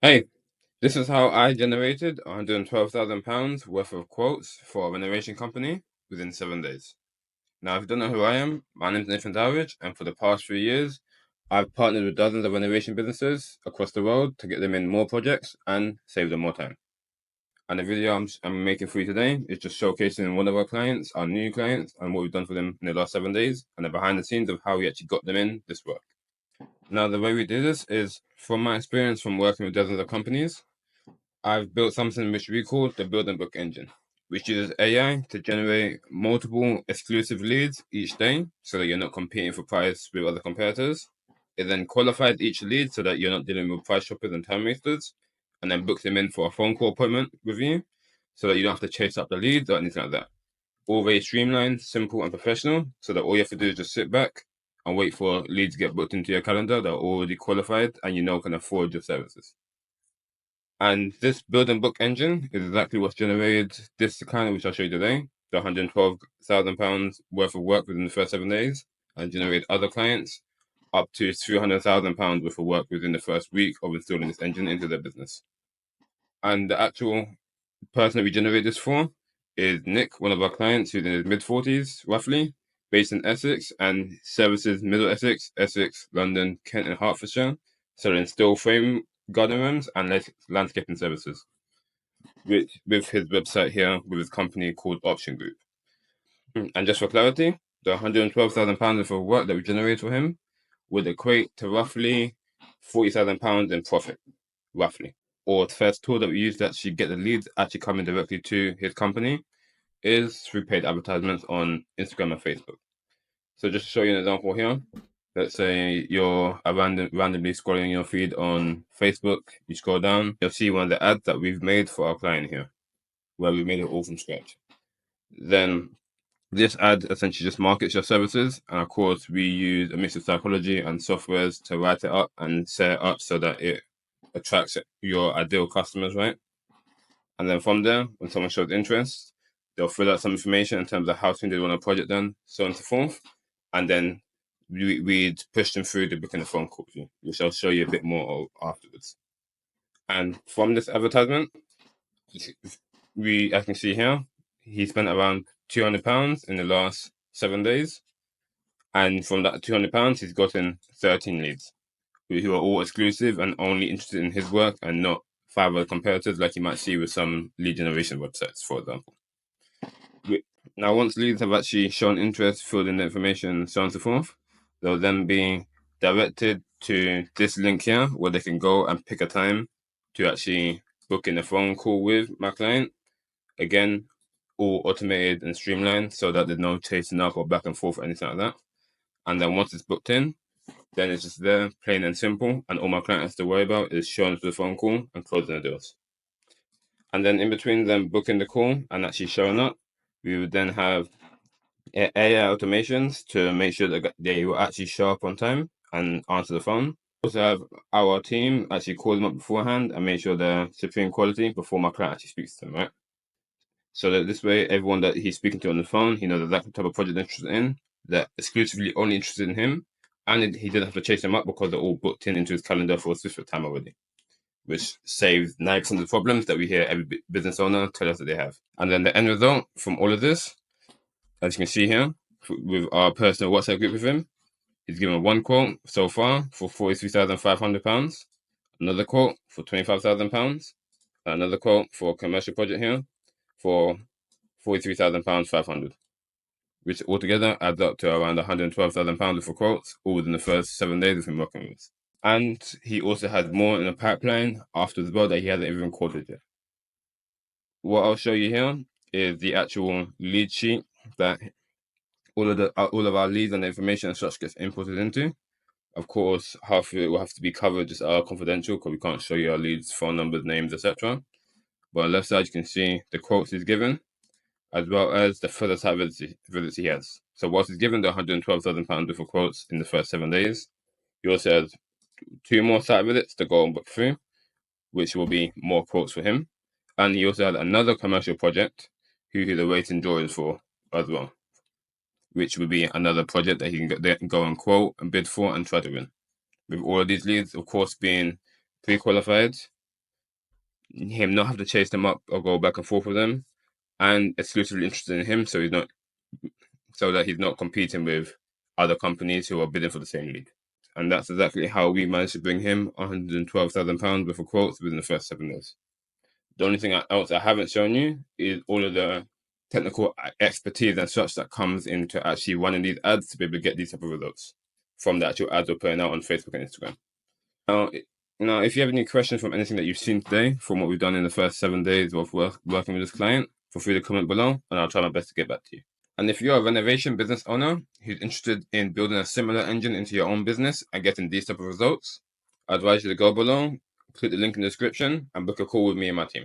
Hey, this is how I generated £112,000 worth of quotes for a renovation company within 7 days. Now, if you don't know who I am, my name is Nathan Dowridge, and for the past 3 years, I've partnered with dozens of renovation businesses across the world to get them in more projects and save them more time. And the video I'm making for you today is just showcasing one of our clients, our new clients, and what we've done for them in the last 7 days, and the behind the scenes of how we actually got them in this work. Now, the way we do this is from my experience from working with dozens of companies. I've built something which we call the building book engine, which uses AI to generate multiple exclusive leads each day so that you're not competing for price with other competitors. It then qualifies each lead so that you're not dealing with price shoppers and time wasters, and then books them in for a phone call appointment with you so that you don't have to chase up the leads or anything like that. All very streamlined, simple, and professional so that all you have to do is just sit back and wait for leads to get booked into your calendar that are already qualified and you know can afford your services. And this building book engine is exactly what's generated this client, which I'll show you today, the £112,000 worth of work within the first 7 days, and generate other clients up to £300,000 worth of work within the first week of installing this engine into their business. And the actual person that we generate this for is Nick, one of our clients who's in his mid-40s, roughly, based in Essex and services Middle Essex, Essex, London, Kent, and Hertfordshire, selling steel frame garden rooms and landscaping services, which with his website here with his company called Option Group. And just for clarity, the £112,000 worth of work that we generated for him would equate to roughly £40,000 in profit, roughly. Or the first tool that we use to actually get the leads actually coming directly to his company is through paid advertisements on Instagram and Facebook. So just to show you an example here, let's say you're randomly scrolling your feed on Facebook, you scroll down, you'll see one of the ads that we've made for our client here, where we made it all from scratch. Then this ad essentially just markets your services, and of course we use a mix of psychology and softwares to write it up and set it up so that it attracts your ideal customers, right? And then from there, when someone shows interest, they'll fill out some information in terms of how soon they want a project done, so on and so forth. And then we'd push them through the booking a phone call, which I'll show you a bit more of afterwards. And from this advertisement, as you can see here, he spent around £200 in the last 7 days. And from that £200, he's gotten 13 leads who are all exclusive and only interested in his work and not 5 other competitors like you might see with some lead generation websites, for example. Now, once leads have actually shown interest, filled in the information, so on and so forth, they'll then be directed to this link here where they can go and pick a time to actually book in a phone call with my client. Again, all automated and streamlined so that there's no chasing up or back and forth or anything like that. And then once it's booked in, then it's just there, plain and simple. And all my client has to worry about is showing up to the phone call and closing the deals. And then in between them booking the call and actually showing up, we would then have AI automations to make sure that they will actually show up on time and answer the phone. We also have our team actually call them up beforehand and make sure they're supreme quality before my client actually speaks to them, right? So that this way, everyone that he's speaking to on the phone, he knows exactly the type of project they're interested in, they're exclusively only interested in him, and he didn't have to chase them up because they're all booked into his calendar for a specific time already, which saves 9% of the problems that we hear every business owner tell us that they have. And then the end result from all of this, as you can see here, with our personal WhatsApp group with him, he's given one quote so far for £43,500, another quote for £25,000, another quote for a commercial project here for £43,500, which altogether adds up to around £112,000 for quotes, all within the first 7 days of him working with us. And he also has more in the pipeline after as well that he hasn't even quoted yet. What I'll show you here is the actual lead sheet that all of our leads and the information and such gets inputted into. Of course, half of it will have to be covered just confidential because we can't show you our leads, phone numbers, names, etc. But on the left side, you can see the quotes he's given, as well as the further site visits he has. So whilst he's given the £112,000 worth of quotes in the first 7 days, he also has 2 more site visits to go and book through, which will be more quotes for him. And he also had another commercial project who he's awaiting drawings for as well, which would be another project that he can go and quote and bid for and try to win. With all of these leads, of course, being pre-qualified him not have to chase them up or go back and forth with them, and exclusively interested in him, so that he's not competing with other companies who are bidding for the same lead. And that's exactly how we managed to bring him £112,000 worth of quotes within the first 7 days. The only thing else I haven't shown you is all of the technical expertise and such that comes into actually running these ads to be able to get these type of results from the actual ads we're putting out on Facebook and Instagram. Now, if you have any questions from anything that you've seen today, from what we've done in the first 7 days of working with this client, feel free to comment below, and I'll try my best to get back to you. And if you're a renovation business owner who's interested in building a similar engine into your own business and getting these type of results, I advise you to go below, click the link in the description, and book a call with me and my team.